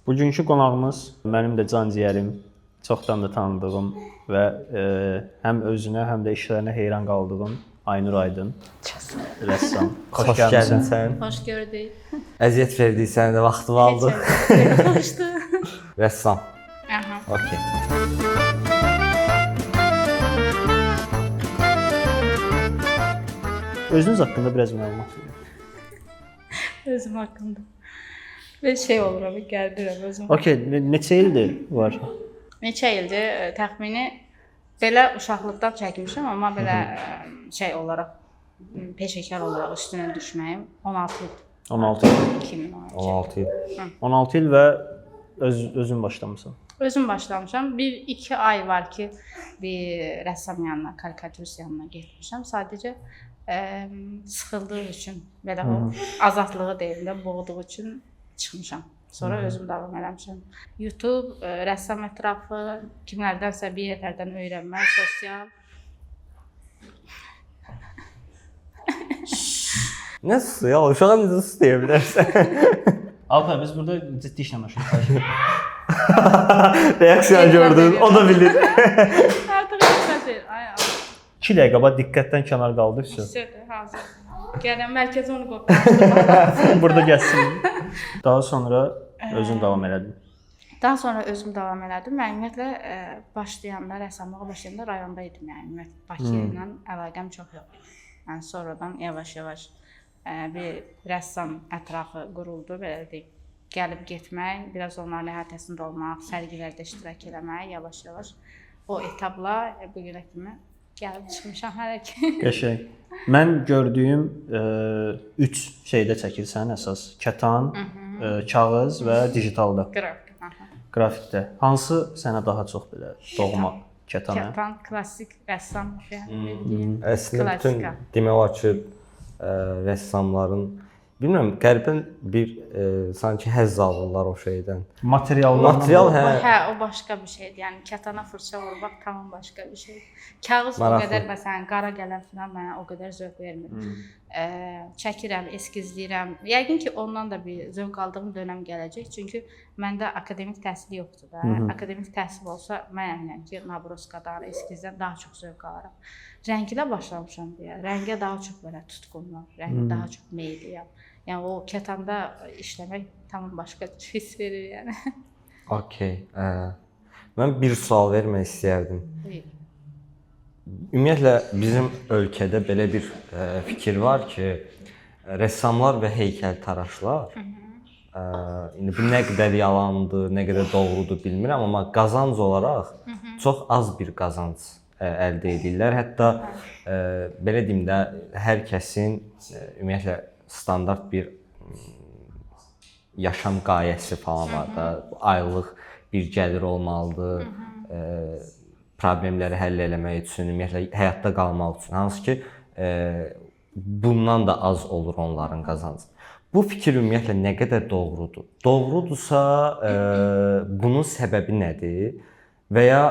Bugünkü qonağımız mənim də can ciyərim, çoxdan da tanıdığım və həm özünə, həm də işlərinə heyran qaldığım Aynur Aydın. Rəssam. Xoş gəldin sən. Xoş gördük. Əziyyət verdik sənə də vaxtımı aldıq. Xoşdu. Rəssam. Aha. Okay. Özünüz haqqında biraz məlumat verin. Özüm haqqında. Bir şey oluram, gəldirəm özüm. Okay, neçə ildir var? Neçə ildir təxmini belə uşaqlıqdan çəkmişəm, amma belə şey olaraq peşəkar olaraq üstünə düşməyim 16 il. 16 il. 2012. 16 il. 16 il və özün başlamısan. Özüm başlamışam. 1-2 ay var ki, bir rəssam yanına, karikatürist yanına getmişəm. Sadəcə sıxıldığı üçün, belə o azadlığı deyil də, boğduğu üçün çıxmışam. Sonra özüm davam eləmişəm. YouTube, rəssam ətrafı, kimlərdənsə bir yerlərdən öyrənmək, sosial. Nə sus ya? Uşağa necə sus deyə bilərsən? Alpa, biz burada ciddi işlə məşğuluq. Reaksiya gördün, o da bilir. Artıq etməsin. Ay Allah. 2 dəqiqə qabaq diqqətdən kənar qaldıqsa. Söydü, hazır. Gələn mərkəzə onu qoymalıyam. Burada gəlsin. Daha sonra özün davam elədin. Daha sonra özüm davam elədim. Mən ümumiyyətlə başlayanda, rəssamlığa başlayanda rayonda idim. Yəni ümumiyyətlə Bakı ilə əlaqəm çox yox. Yəni sonradan yavaş-yavaş bir rəssam ətrafı quruldu, belə deyək. Gəlib getmək, biraz onların əhatəsində olmaq, sərgilərdə iştirak eləmək, yavaş-yavaş o etapla bu günə kimi gəlib çıxmışam hələ ki. Qəşəng. Mən gördüyüm 3 şeydə çəkirsən əsas. Kətan, kağız və digitalda. Qrafik. Qrafikdə. Hansı sənə daha çox belə doğma? Kətan. Kətan klassik rəssam bildiyim. Əslində bütün demək olar ki, rəssamların bilmirəm, qəribən bir sanki həzz alırlar o şeydən. Material, Hə, o başqa bir şeydir. Yəni kətana fırça vurmaq tamam başqa bir şeydir. Kağız Maraqlı. o qədər məsələn qara qələm falan mənə o qədər zövq vermir. Çəkirəm, eskizləyirəm. Yəqin ki, ondan da bir zövq aldığım dönəm gələcək. Çünki məndə akademik təhsil yoxdur da. Akademik təhsil olsa mən əminəm ki, nabroskadan, eskizdən daha çox zövq alaram. Rənglə başlamışam deyə. Rəngə daha çox belə tutqunam, rəngə daha çox meylliyəm. Yəni o kətanda işləmək tamam başqa hiss verir yəni. Okay. Mən bir sual vermək istəyərdim. Buyur. Ümumiyyətlə bizim ölkədə belə bir fikir var ki, rəssamlar və heykəltaraşlar indi bu nə qədər yalandır, nə qədər doğrudur bilmirəm, amma qazanc olaraq çox az bir qazanc əldə edirlər. Hətta belə deyim də hər kəsin ümumiyyətlə standart bir yaşam qayəsi falan var da, aylıq bir gəlir olmalıdır, problemləri həll etmək üçün, ümumiyyətlə həyatda qalmaq üçün. Hansı ki, bundan da az olur onların qazancı. Bu fikir ümumiyyətlə nə qədər doğrudur? Doğrudursa, bunun səbəbi nədir? Və ya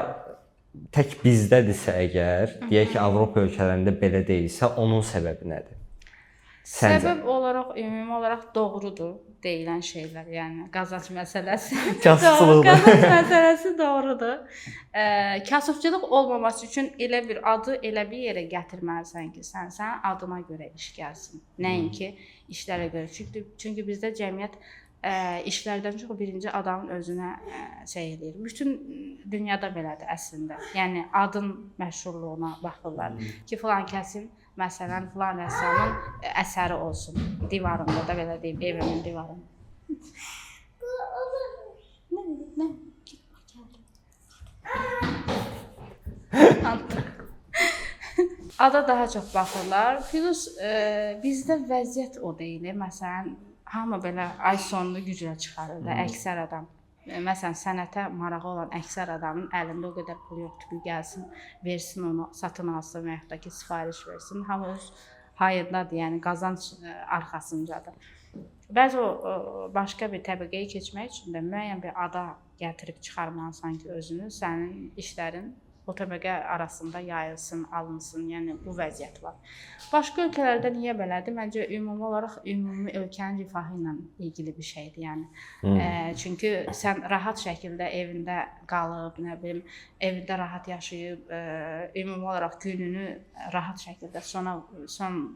tək bizdədirsə əgər, deyək ki, Avropa ölkələrində belə deyilsə, onun səbəbi nədir? Səncə? Səbəb olaraq, ümumi olaraq doğrudur deyilən şeylər, yəni qazanc məsələsi. Kasıbçılıqdır. Qazanc məsələsi doğrudur. Kasıbçılıq olmaması üçün elə bir adı elə bir yerə gətirməlisən ki, sən adına görə iş gəlsin. Nəinki işlərə görə. Çünki bizdə cəmiyyət işlərdən çox birinci adamın özünə şey edir. Bütün dünyada belədir əslində. Yəni adın məşhurluğuna baxırlar ki, filan kəsin məsələn, filan rəssamın əsəri olsun. Divarında da belə deyim, evimin divarında. Nə? Ada daha çox baxırlar. Plus, bizdə vəziyyət o deyil. Məsələn, hamı belə ay sonunu güclə çıxarır da, əksər adam. Məsələn, sənətə marağı olan əksər adamın əlində o qədər pul yoxdur ki, gəlsin, versin onu, satın alsın və yaxud da ki, sifariş versin. Hamı öz hayırdadır, yəni qazanc arxasındadır. Bəzi o başqa bir təbəqəyə keçmək üçün də müəyyən bir ada gətirib çıxarmalısan ki, özünü, sənin işlərin o təbəqə arasında yayılsın, alınsın. Yəni bu vəziyyət var. Başqa ölkələrdə niyə belədir? Məncə ümumi olaraq ümumi ölkənin rifahı ilə ilgili bir şeydir. Yəni çünki sən rahat şəkildə evində qalıb, nə bilim, evində rahat yaşayıb, ümumi olaraq gününü rahat şəkildə son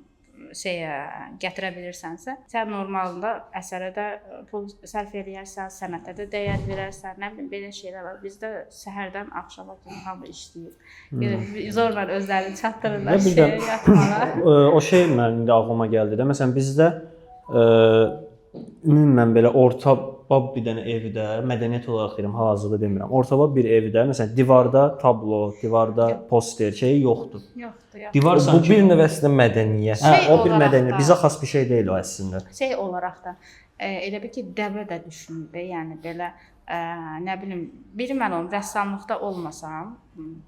gətirə bilirsənsə, sən normalda əsərə də pul sərf edərsən, sənətə də dəyər verərsən, nə bilim belə şeylər var. Bizdə səhərdən axşama kimi hamı işləyir. Zorla özlərini çatdırırlar şeyə, yatmağa. O şey mənim indi ağlıma gəldi də. Məsələn bizdə ümumən belə ortabab bir dənə evdə, mədəniyyət olaraq deyirəm, hal-hazırda demirəm. Ortabab bir evdə məsələn divarda tablo, divarda poster şeyi yoxdur. Yoxdur. Divar Bu sanki bir növ əslində mədəniyyət. o bir mədəniyyət. Bizə xas bir şey deyil o əslində. Şey olaraq da elə bil ki, dəvə də düşünür. Yəni belə nə bilim, biri mən onun rəssamlıqda olmasam,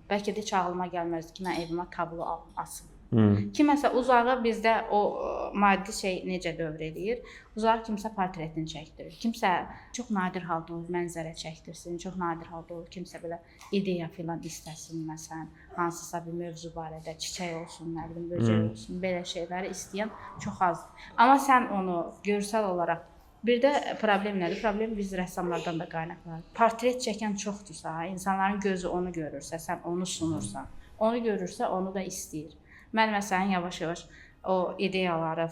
bəlkə də heç ağlıma gəlməzdi ki, mən evimə tablo asım. Kiməsə uzağı bizdə o maddi şey necə dövr eləyir? Uzağı kimsə portretini çəkdirir. Kimsə çox nadir halda olur, mənzərə çəkdirsin, çox nadir halda olur, kimsə belə ideya filan istəsin, məsələn, hansısa bir mövzu barədə, çiçək olsun, nə bilim, böcək olsun, belə şeyləri istəyən çox azdır. Amma sən onu görsel olaraq bir də problem nədir? Problem biz rəssamlardan da qaynaqlanır. Portret çəkən çoxdursa, insanların gözü onu görürsə, sən onu sunursan, onu görürsə, onu da istəyir. Mən məsələn yavaş-yavaş o ideyaları,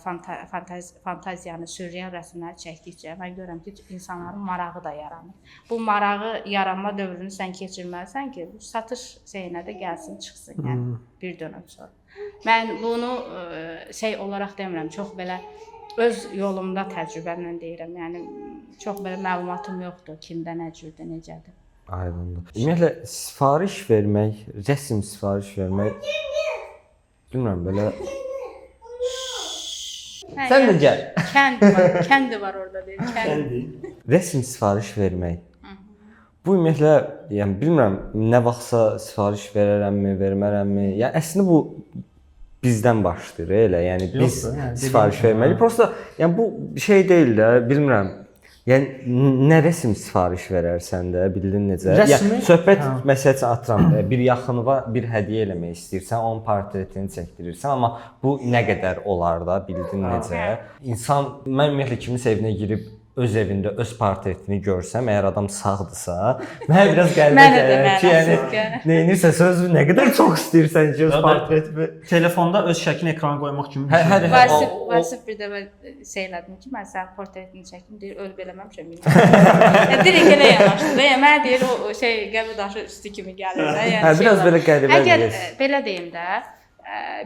fantaziyanı, sürreal rəsmləri çəkdikcə mən görürəm ki, insanların marağı da yaranır. Bu marağı yaranma dövrünü sən keçirməlisən ki, satış şeyinə də gəlsin, çıxsın, yəni bir dönəm sonra. Mən bunu şey olaraq demirəm, çox belə öz yolumda təcrübəmlə deyirəm. Yəni çox belə məlumatım yoxdur, kimdə nə cürdür, necədir. Aydındır. Ümumiyyətlə sifariş vermək, rəsm sifariş vermək bilmirəm belə. Sən də gəl. Kəndi var orada deyir, kəndi. Rəsm sifariş vermək. Bu ümumiyyətlə, yəni bilmirəm nə vaxtsa sifariş verərəmmi, vermərəmmi. Yəni əslində bu bizdən başlayır elə. Yəni biz sifariş verməliyik. Prosta yəni bu şey deyil də, bilmirəm. Yəni nə rəsm sifariş verərsən də, bildin necə? Yəni söhbət məsələn atıram, bir yaxınına bir hədiyyə eləmək istəyirsən, onun portretini çəkdirirsən, amma bu nə qədər olar da, bildin necə? İnsan mən ümumiyyətlə kiminsə evinə girib öz evində öz portretini görsəm, əgər adam sağdırsa, mənə biraz qəribə gəlir ki, yəni neynirsə sözü nə qədər çox istəyirsən ki, öz portretini telefonda öz şəklini ekrana qoymaq kimi bir şey. Vasif bir dəfə şey elədim ki, mən sənin portretini çəkim, deyir, ölüb eləməmişəm. Direkt elə yanaşdı da, yəni mənə deyir, o şey qəbir daşı üstü kimi gəlir də. Hə, biraz belə qəribə gəlir. Əgər belə deyim də,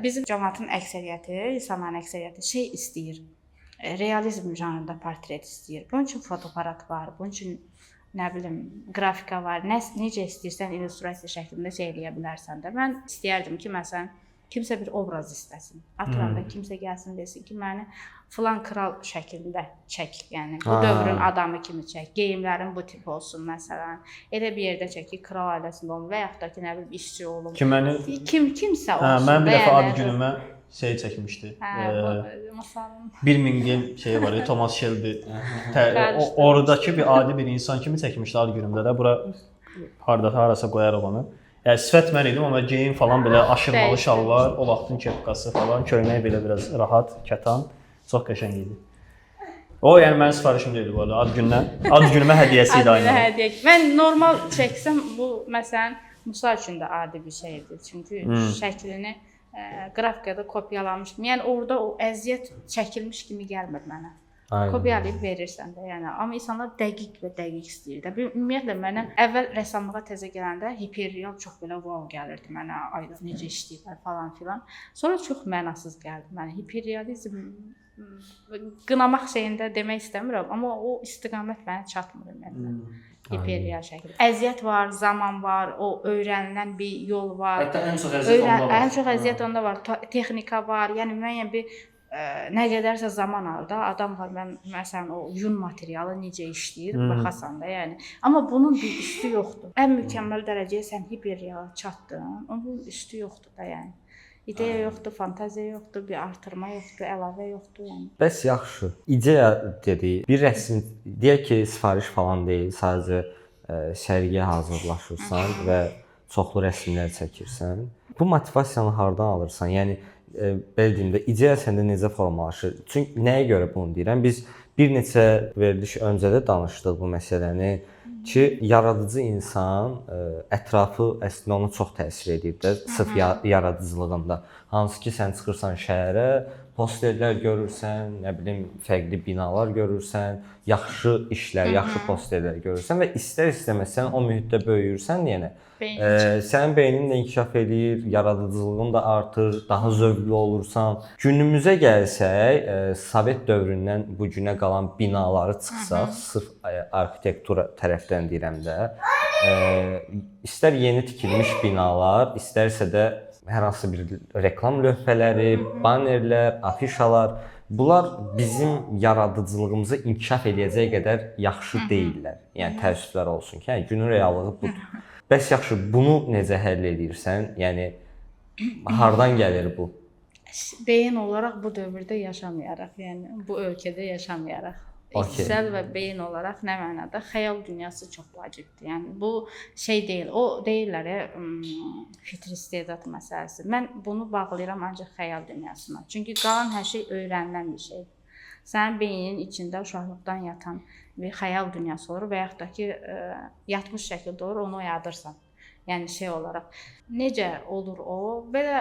bizim cəmaatın əksəriyyəti, insanların əksəriyyəti şey istəyir. Realizm janrında portret istəyir. Bunun üçün fotoaparat var, bunun üçün nə bilim qrafika var. Necə istəyirsən illüstrasiya şəklində şey eləyə bilərsən də. Mən istəyərdim ki, məsələn, kimsə bir obraz istəsin. Atıramda kimsə gəlsin desin ki, məni filan kral şəklində çək. Yəni bu dövrün adamı kimi çək. Geyimlərin bu tip olsun məsələn. Elə bir yerdə çək ki, kral ailəsində olsun və yaxud da ki, nə bilim işçi olsun. Kimsə olsun. Mən bir dəfə ad günümə şey çəkmişdi. Birmingham şeyi var, Thomas Shelby. Oradakı bir adi bir insan kimi çəkmişdi ad günümdə də. Bura harasa qoyarıq onu. Yəni sifət mən idim, amma geyim falan belə aşırmalı şalvar, o vaxtın kepkası falan, köynək belə biraz rahat, kətan, çox qəşəng idi. O yəni mənim sifarişim deyildi bu arada. Ad günümə hədiyyəsi idi aynı. Mən normal çəksəm bu məsələn Musa üçün də adi bir şeydir. Çünki şəklini qrafikada kopyalamışdım. Yəni orada o əziyyət çəkilmiş kimi gəlmir mənə. Kopyalayıb verirsən də, yəni. Amma insanlar dəqiq və dəqiq istəyir də. Ümumiyyətlə mənə əvvəl rəssamlığa təzə gələndə hiperreal çox belə wow gəlirdi mənə. Ay necə işləyirlər falan filan. Sonra çox mənasız gəldi mənə. Hiperrealizm qınamaq şeyində demək istəmirəm, amma o istiqamət mənə çatmır ümumiyyətlə. Hiperreal şəkildə. Əziyyət var, zaman var, o öyrənilən bir yol var. Hətta ən çox əziyyət onda var. Ən çox əziyyət onda var, texnika var. Yəni müəyyən bir nə qədərsə zaman alır da. Adam var, mən məsələn o yun materialı necə işləyir, baxasan da, yəni. Amma bunun bir üstü yoxdur. Ən mükəmməl dərəcəyə sən hiperreala çatdın, onun üstü yoxdur da, yəni. İdeya yoxdur, fantaziya yoxdur, bir artırma yoxdur, əlavə yoxdur, yəni. Bəs yaxşı. İdeya dedik, bir rəsm deyək ki, sifariş falan deyil, sadəcə sərgiyə hazırlaşırsan və çoxlu rəsmlər çəkirsən. Bu motivasiyanı hardan alırsan? Yəni belə deyim də, ideya səndə necə formalaşır? Çünki nəyə görə bunu deyirəm? Biz bir neçə veriliş öncə də danışdıq bu məsələni ki, yaradıcı insan ətrafı əslində ona çox təsir edir də, sırf yaradıcılığında. Hansı ki, sən çıxırsan şəhərə, posterlər görürsən, nə bilim, fərqli binalar görürsən, yaxşı işlər, yaxşı posterlər görürsən və istər-istəməz sən o mühitdə böyüyürsən, yəni sənin beynin də inkişaf eləyir, yaradıcılığın da artır, daha zövqlü olursan. Günümüzə gəlsək, Sovet dövründən bu günə qalan binaları çıxsaq, sırf arxitektura tərəfdən deyirəm də, istər yeni tikilmiş binalar, istərsə də hər hansı bir reklam lövhələri, bannerlər, afişalar, bunlar bizim yaradıcılığımızı inkişaf eləyəcək qədər yaxşı deyillər. Yəni təəssüflər olsun ki, günün reallığı budur. Bəs yaxşı, bunu necə həll edirsən? Yəni hardan gəlir bu? Beyin olaraq bu dövrdə yaşamayaraq, yəni bu ölkədə yaşamayaraq. İçsəl və beyin olaraq nə mənada xəyal dünyası çox vacibdir. Yəni bu şey deyil. O deyirlər fitri istedad məsələsi. Mən bunu bağlayıram ancaq xəyal dünyasına. Çünki qalan hər şey öyrənilən bir şeydir. Sənin beyninin içində uşaqlıqdan yatan bir xəyal dünyası olur və yaxud da ki yatmış şəkildə olur, onu oyadırsan. Yəni şey olaraq necə olur o? Belə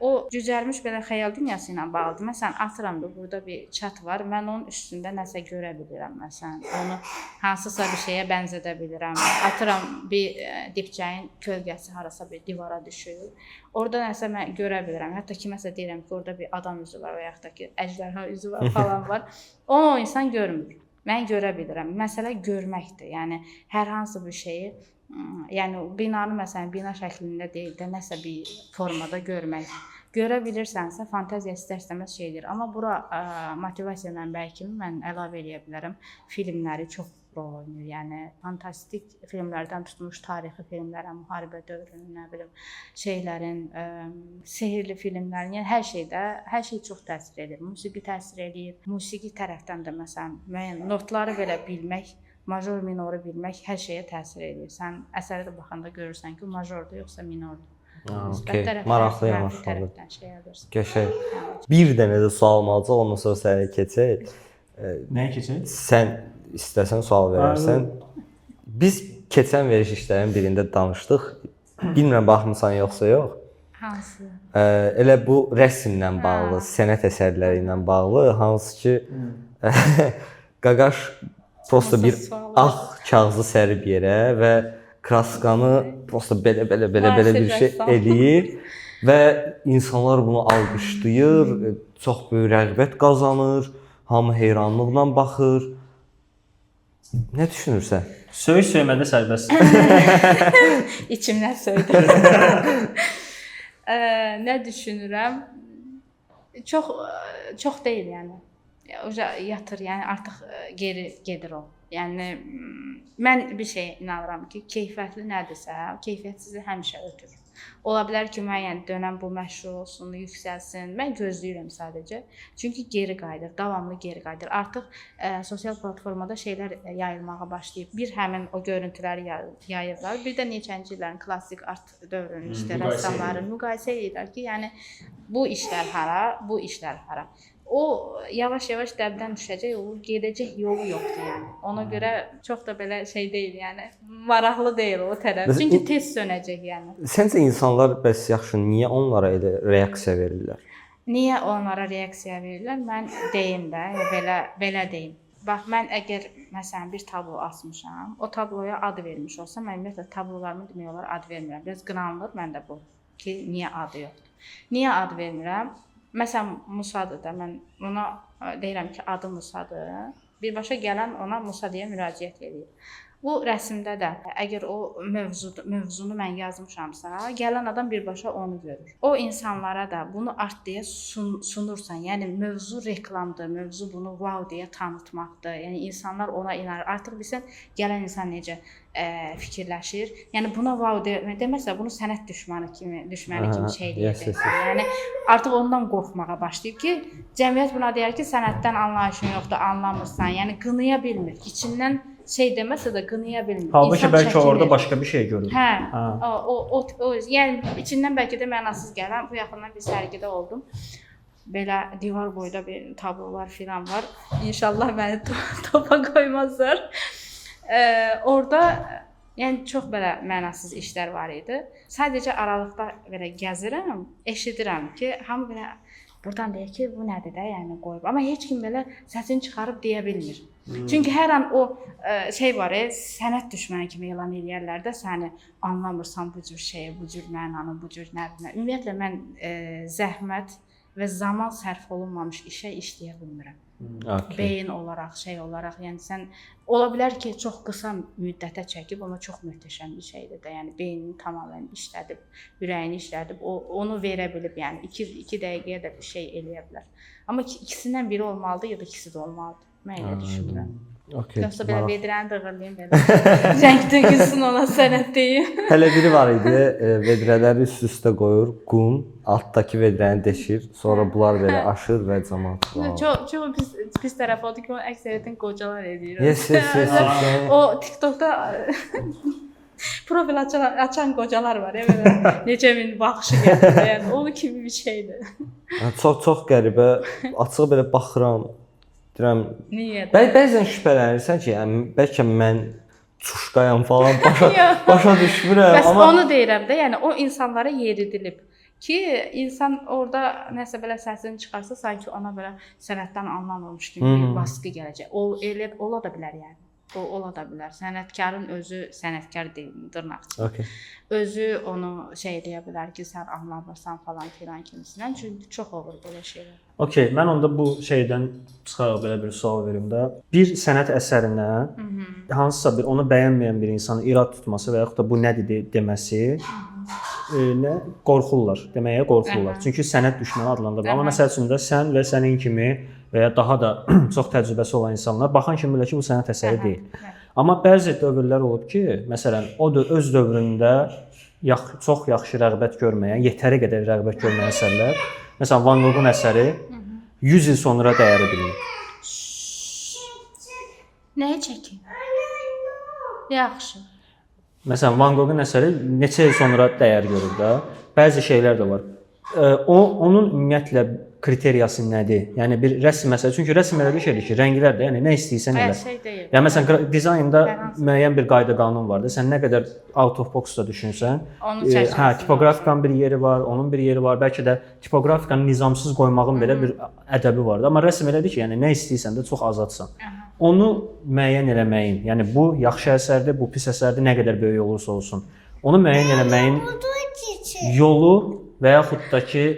o cücərmiş belə xəyal dünyası ilə bağlıdır. Məsələn, atıram da burada bir çat var. Mən onun üstündə nəsə görə bilirəm. Məsələn, onu hansısa bir şeyə bənzədə bilirəm. Atıram bir dibçəyin kölgəsi harasa bir divara düşür. Orada nəsə mən görə bilirəm. Hətta kiməsə deyirəm ki, orada bir adam üzü var və yaxud da ki, əjdarha üzü var falan var. Onu o insan görmür. Mən görə bilirəm. Məsələ görməkdir. Yəni hər hansı bir şeyi yəni binanı məsələn bina şəklində deyil də nəsə bir formada görmək. Görə bilirsənsə fantaziya istər-istəməz şeydir. Amma bura motivasiya mənbəyi kimi mən əlavə eləyə bilərəm. Filmləri çox rol oynayır. Yəni fantastik filmlərdən tutmuş tarixi filmlərə, müharibə dövrünün, nə bilim, şeylərin, sehirli filmlərin, yəni hər şey çox təsir edir. Musiqi təsir edir. Musiqi tərəfdən də məsələn müəyyən notları belə bilmək, major, minoru bilmək hər şeyə təsir edir. Sən əsərə baxanda görürsən ki, majordur yoxsa minordur. Maraqlı yanaşmadır. Qəşəng. Bir dənə də sualım olacaq, ondan sonra sənə keçək. Nəyə keçək? Sən istəsən sual verərsən. Biz keçən veriş işlərin birində danışdıq. Bilmirəm baxmısan yoxsa yox. Hansı? Elə bu rəsmlə bağlı, sənət əsərləri ilə bağlı, hansı ki Qaqaş prosta bir ağ kağızı sərib yerə və kraskanı prosta belə bir şey eləyir və insanlar bunu alqışlayır, çox böyük rəğbət qazanır, hamı heyranlıqla baxır. Nə düşünürsən? Söymədə sərbəst. İçimdən söydü. Nə düşünürəm? Çox deyil yəni. Yatır, yəni artıq geri gedir o. Yəni mən bir şey inanıram ki, keyfiyyətli nədirsə, keyfiyyətsizi həmişə ötür. Ola bilər ki, müəyyən dönəm bu məşhur olsun, yüksəlsin. Mən gözləyirəm sadəcə. Çünki geri qayıdır, davamlı geri qayıdır. Artıq sosial platformada şeylər yayılmağa başlayıb. Bir həmin o görüntüləri yayırlar. Bir də neçənci illərin klassik art dövrünün işte rəssamların müqayisə edirlər ki, yəni bu işlər hara, bu işlər hara. O yavaş-yavaş dəbdən düşəcək, o gedəcək yolu yoxdur yəni. Ona görə çox da belə şey deyil yəni. Maraqlı deyil o tərəf. Çünki tez sönəcək yəni. Səncə insanlar bəs yaxşı niyə onlara elə reaksiya verirlər? Niyə onlara reaksiya verirlər? Mən deyim də, belə deyim. Bax, mən əgər məsələn bir tablo asmışam, o tabloya ad vermiş olsam, mən ümumiyyətlə tablolarımı demək olar ad vermirəm. Biraz qınanılır məndə bu ki, niyə adı yoxdur. Niyə ad vermirəm? Məsələn, Musadır da, mən ona deyirəm ki, adı Musadır. Birbaşa gələn ona Musa deyə müraciət edir. Bu rəsmdə də əgər o mövzunu mən yazmışamsa, gələn adam birbaşa onu görür. O insanlara da bunu art deyə sunursan, yəni mövzu reklamdır, mövzu bunu wow deyə tanıtmaqdır. Yəni insanlar ona inanır. Artıq bilsən gələn insan necə fikirləşir. Yəni buna wow deməsə bunu sənət düşməni kimi şey eləyəcək. Yəni artıq ondan qorxmağa başlayıb ki, cəmiyyət buna deyər ki, sənətdən anlayışın yoxdur, anlamırsan. Yəni qınaya bilmir. İçindən şey deməsə də qınaya bilmir. Halbuki İnsan bəlkə çəkinir. orada başqa bir şey görür. Hə, Hə. o yəni içindən bəlkə də mənasız gələn bu yaxından bir sərgidə oldum. Belə divar boyda bir tablolar filan var. İnşallah məni topa qoymazlar. Orada yəni çox belə mənasız işlər var idi. Sadəcə aralıqda belə gəzirəm, eşidirəm ki, hamı belə burdan deyir ki, bu nədir də, yəni qoyub. Amma heç kim belə səsini çıxarıb deyə bilmir. Çünki hər an o şey var, sənət düşməni kimi elan eləyərlər də səni anlamırsan bu cür şeyi, bu cür mənanı, bu cür nədir. Ümumiyyətlə mən zəhmət və zaman sərf olunmamış işə işləyə bilmirəm. Okay. Beyin olaraq, şey olaraq, yəni sən ola bilər ki, çox qısa müddətə çəkib, amma çox möhtəşəm bir şeydir də. Yəni beynini tamamilə işlədib, ürəyini işlədib, onu verə bilib, yəni 2 dəqiqəyə də bir şey eləyə bilər. Amma ikisindən biri olmalıdır ya da ikisi də olmalıdır. Mən elə düşünürəm. Okay. Yoxsa belə vedrəni dığırlayım belə. Rəng tökülsün ona sənət deyim. Hələ biri var idi, vedrələri üst-üstə qoyur, qum, altdakı vedrəni deşir, sonra bunlar belə aşır və cəmaət. Çox pis tərəf odur ki, o əksəriyyətən qocalar edir. Yes. O TikTokda profil açan qocalar var ya, belə necə min baxışı gəlir, yəni onun kimi bir şeydir. Çox qəribə, açıq belə baxıram. Deyirəm, Niyə? Bəzən şübhələnirsən ki, yəni bəlkə mən çuşqayam falan, başa düşmürəm. Bəs amma onu deyirəm də, yəni o insanlara yeridilib ki, insan orada nəsə belə səsini çıxarsa, sanki ona belə sənətdən anlamamış kimi bir baskı gələcək. O elə ola da bilər yəni. O ola da bilər. Sənətkarın özü sənətkar deyil, dırnaqçı. Okay. Özü onu şey deyə bilər ki, sən anlamırsan falan filan kimisindən. Çünki çox olur belə şeylər. Okay, mən onda bu şeydən çıxaraq belə bir sual verim də. Bir sənət əsərinə hansısa bir onu bəyənməyən bir insanın irad tutması və yaxud da bu nədir deməsi nə qorxurlar, deməyə qorxurlar. Çünki sənət düşməni adlandırılır. Amma məsəl üçün də sən və sənin kimi və ya daha da çox təcrübəsi olan insanlar baxan kimi bilir ki, bu sənət əsəri deyil. Amma bəzi dövrlər olub ki, məsələn, o da öz dövründə çox yaxşı rəğbət görməyən, yetəri qədər rəğbət görməyən əsərlər, məsələn, Van Goghun əsəri 100 il sonra dəyəri bilinir. Nəyə çəkin? Yaxşı. Məsələn, Van Goghun əsəri neçə il sonra dəyər görür də. Bəzi şeylər də var. Onun ümumiyyətlə kriteriyası nədir? Yəni bir rəsm məsələ, çünki rəsm elə bir şeydir ki, rənglər də, yəni nə istəyirsən elə. Şey deyil. Yəni məsələn dizaynda müəyyən bir qayda-qanun vardır. Sən nə qədər out of box-da düşünsən, tipoqrafikanın bir yeri var, onun bir yeri var. Bəlkə də tipoqrafikanı nizamsız qoymağın belə bir ədəbi vardır. Amma rəsm elədir ki, yəni nə istəyirsən də çox azadsan. Onu müəyyən eləməyin, yəni bu yaxşı əsərdir, bu pis əsərdir, nə qədər böyük olursa olsun. Onu müəyyən eləməyin yolu və yaxud da ki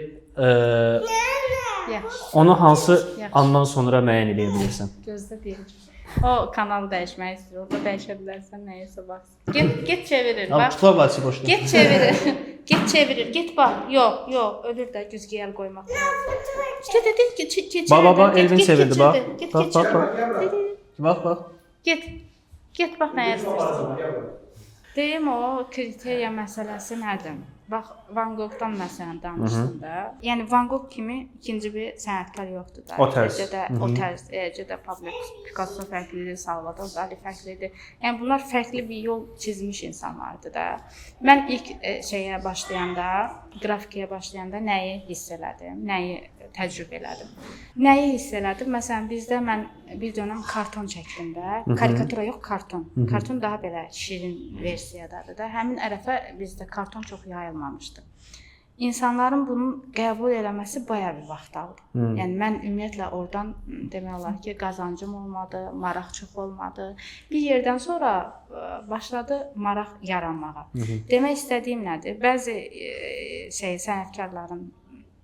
onu hansı andan sonra müəyyən edə bilirsən? Gözlə deyəcəm. O kanalı dəyişmək istəyir. Orada dəyişə bilərsən, nəyəsə bax. Get çevirir, bax. Kitab açı boşda. Get çevirir. Get çevirir. Get bax. Yox, ölür də güzgüyə əl qoymaq. Get. Baba, Elvin çevirdi bax. Bax. Bax. Get bax nəyə istəyirsən. Deyim o kriteriya məsələsi nədir? Bax, Van Goghdan məsələn danışdım da. Yəni Van Gogh kimi ikinci bir sənətkar yoxdur da. O tərz. Eləcə də Pablo Picasso fərqlidir, Salvador Dali fərqlidir. Yəni bunlar fərqli bir yol çizmiş insanlardır da. Mən ilk şeyə başlayanda, qrafikaya başlayanda nəyi hiss elədim, nəyi təcrübə elədim. Nəyi hiss elədim? Məsələn, bizdə mən bir dönəm karton çəkdim də. Karikatura yox, karton. Karton daha belə şirin versiyadadır da. Həmin ərəfə bizdə karton çox yayılmamışdı. İnsanların bunu qəbul eləməsi bayağı bir vaxt aldı. Yəni mən ümumiyyətlə oradan demək olar ki, qazancım olmadı, maraq çox olmadı. Bir yerdən sonra başladı maraq yaranmağa. Demək istədiyim nədir? Bəzi sənətkarların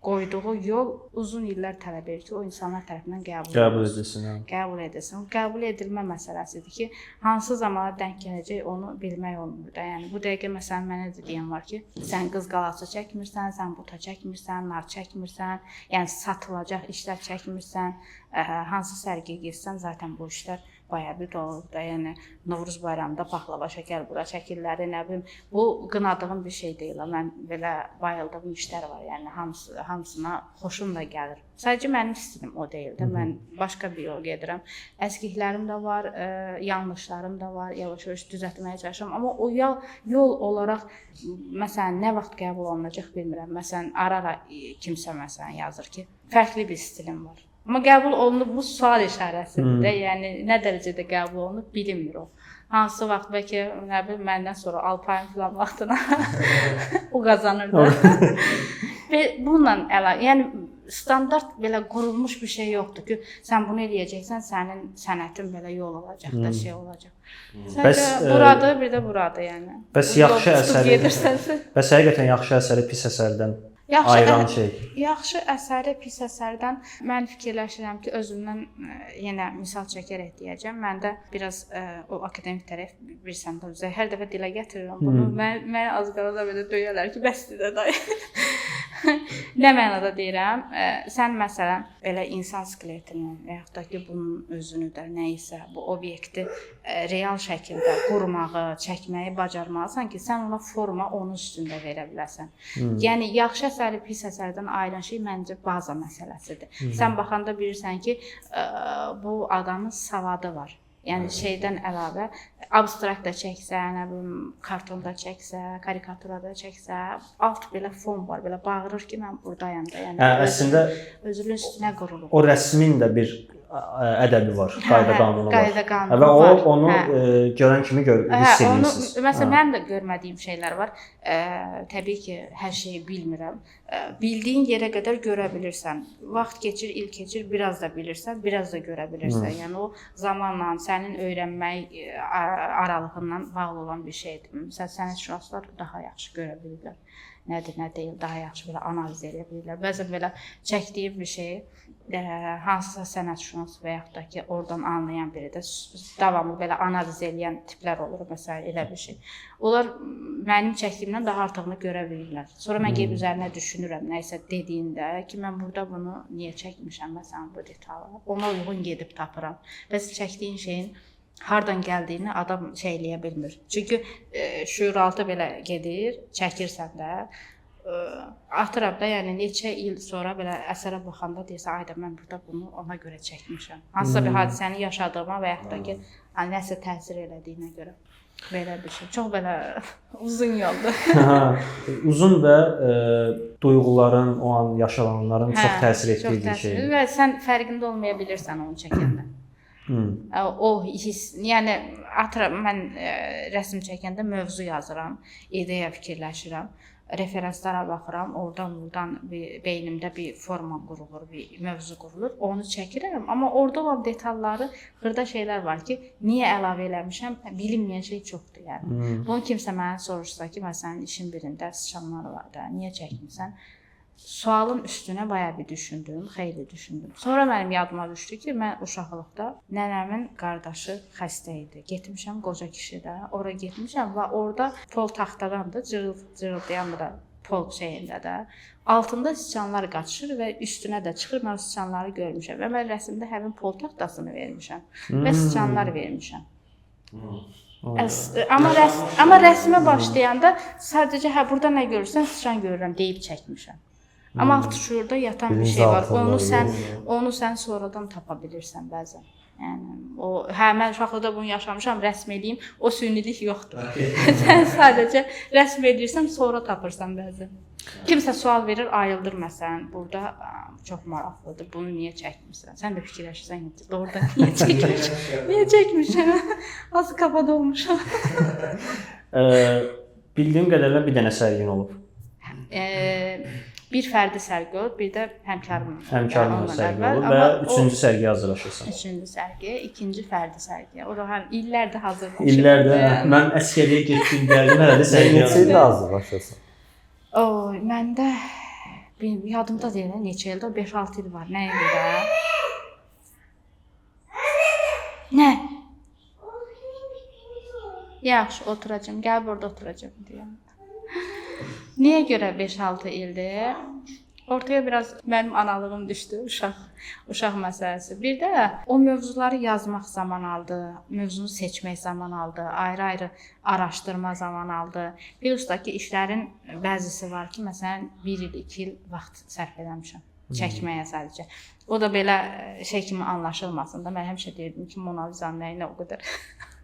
qoyduğu yol uzun illər tələb edir ki, o insanlar tərəfindən qəbul edilsin. Qəbul edilmə məsələsidir ki, hansı zamana denk gələcək onu bilmək olmur da. Yəni bu dəqiqə məsələn mənə də deyən var ki, sən qız qalası çəkmirsən, sən buta çəkmirsən, nar çəkmirsən, yəni satılacaq işlər çəkmirsən, hansı sərgiyə girsən zaten bu işlər bayağı bir dolub da. Yəni Novruz bayramında paxlava, şəkər bura çəkirlər, nə bilim. Bu qınadığım bir şey deyil. Mən belə bayıldığım işlər var. Yəni hamısına xoşum da gəlir. Sadəcə mənim stilim o deyil də. Mən başqa bir yol gedirəm. Əskiklərim də var, yanlışlarım da var. Yavaş-yavaş düzəltməyə çalışıram. Amma o yol olaraq məsələn nə vaxt qəbul olunacaq bilmirəm. Məsələn ara-ara kimsə məsələn yazır ki, fərqli bir stilim var. Amma qəbul olunub bu sual işarəsidir də. Yəni nə dərəcədə qəbul olunub bilinmir o. Hansı vaxt bəlkə nə bilim məndən sonra Alpayın filan vaxtına o qazanır da. Və bununla əlaqə, yəni standart belə qurulmuş bir şey yoxdur ki, sən bunu eləyəcəksən, sənin sənətin belə yol olacaq da, şey olacaq. Sadəcə buradır, bir də buradır, yəni. Bəs yaxşı əsəri, bəs həqiqətən yaxşı əsəri pis əsərdən ayıran şey. Yaxşı əsəri pis əsərdən mən fikirləşirəm ki, özümdən yenə misal çəkərək deyəcəm. Məndə biraz o akademik tərəf bilirsən də, hər dəfə dilə gətirirəm bunu. Məni az qala da belə döyərlər ki, bəsdir də dayı. Nə mənada deyirəm? Sən məsələn belə insan skeletini və yaxud da ki, bunun özünü də nə isə bu obyekti real şəkildə qurmağı, çəkməyi bacarmalısan ki, sən ona forma onun üstündə verə biləsən. Yəni yaxşı əsəri pis əsərdən ayıran şey məncə baza məsələsidir. Sən baxanda bilirsən ki, bu adamın savadı var. Yəni şeydən əlavə abstraktda çəksə, nə bilim, kartonda çəksə, karikaturada çəksə, alt belə fon var, belə bağırır ki, mən burdayam da. Yəni əslində özünün üstünə qurulub. O rəsmin də bir ədəbi var, qayda qanunu var. Qayda qanunu və var. O onu görən kimi hiss edirsiniz. Məsələn, mənim də görmədiyim şeylər var. Təbii ki, hər şeyi bilmirəm. Bildiyin yerə qədər görə bilirsən. Vaxt keçir, il keçir, biraz da bilirsən, biraz da görə bilirsən. Yəni o zamanla sənin öyrənmək aralığından bağlı olan bir şeydir. Məsələn, sənətşünaslar daha yaxşı görə bilirlər. Nədir, nə deyil, daha yaxşı belə analiz edə bilirlər. Bəzən belə çəkdiyim bir şeyi hansısa sənətşünas və yaxud da ki, oradan anlayan biri də davamlı belə analiz edən tiplər olur, məsələn, elə bir şey. Onlar mənim çəkdiyimdən daha artıqını görə bilirlər. Sonra mən gedib üzərinə düşünürəm, nəyisə dediyində ki, mən burada bunu niyə çəkmişəm, məsələn, bu detalı. Ona uyğun gedib tapıram. Bəs çəkdiyin şeyin hardan gəldiyini adam şey eləyə bilmir. Çünki şuuraltı belə gedir, çəkirsən də, atıram da, yəni neçə il sonra belə əsərə baxanda deyirsən, ayda mən burada bunu ona görə çəkmişəm. Hansısa bir hadisəni yaşadığıma və yaxud da ki, nəsə təsir elədiyinə görə. Belə bir şey. Çox belə uzun yoldur. Uzun və duyğuların, o an yaşananların çox təsir etdiyi bir şey. Və sən fərqində olmaya bilirsən onu çəkəndə. O hiss, yəni atıram, mən rəsm çəkəndə mövzu yazıram, ideya fikirləşirəm. Referanslara baxıram, oradan beynimdə bir forma qurulur, bir mövzu qurulur, onu çəkirəm. Amma orada olan detalları, xırda şeylər var ki, niyə əlavə eləmişəm, bilinməyən şey çoxdur yəni. Bunu kimsə mənə soruşsa ki, məsələn, işin birində sıçanlar var da, niyə çəkmirsən? Sualın üstünə bayağı bir düşündüm, xeyli düşündüm. Sonra mənim yadıma düşdü ki, mən uşaqlıqda nənəmin qardaşı xəstə idi. Getmişəm qoca kişidə, ora getmişəm və orada pol taxtadan da cırıldayan da pol şeyində də altında siçanlar qaçır və üstünə də çıxır. Mən siçanları görmüşəm və mən rəsmdə həmin pol taxtasını vermişəm və siçanlar vermişəm. Amma rəsmə başlayanda sadəcə burada nə görürsən, siçan görürəm deyib çəkmişəm. Amma alt şuurda yatan bir şey var. Onu sən sonradan tapa bilirsən bəzən. Yəni mən uşaqlıqda bunu yaşamışam, rəsm edeyim, o sünilik yoxdur. Sən sadəcə rəsm edirsən, sonra tapırsan bəzən. Kimsə sual verir, ayıldır məsələn, burada çox maraqlıdır, bunu niyə çəkmirsən? Sən də fikirləşirsən, doğrudan niyə çəkmişəm? Niyə çəkmişəm? Az kafada olmuşam. Bildiyim qədərlə bir dənə sərgin olub. Bir fərdi sərgi olub, bir də həmkarımla sərgi olub və üçüncü sərgiyə hazırlaşırsan. Üçüncü sərgi, ikinci fərdi sərgi. O da illərdə hazırlaşır. İllərdə, mən əskəriyə getdim, gəldim, hələ də sərgi neçə ildə hazırlaşırsan? Məndə yadımda deyil, neçə ildə, 5-6 il var. Nə ildə? Nə? Yaxşı, oturacam, gəl burada oturacam deyəm. Niyə görə 5-6 ildir? Ortaya biraz mənim analığım düşdü, uşaq məsələsi. Bir də o mövzuları yazmaq zaman aldı, mövzunu seçmək zaman aldı, ayrı-ayrı araşdırma zaman aldı. Bir ustaki işlərin bəzisi var ki, məsələn 1 il, 2 il vaxt sərf etmişəm çəkməyə sadəcə. O da belə şey kimi anlaşılmasın da. Mən həmişə deyirdim ki, Mona Lisa'nın nəyinə o qədər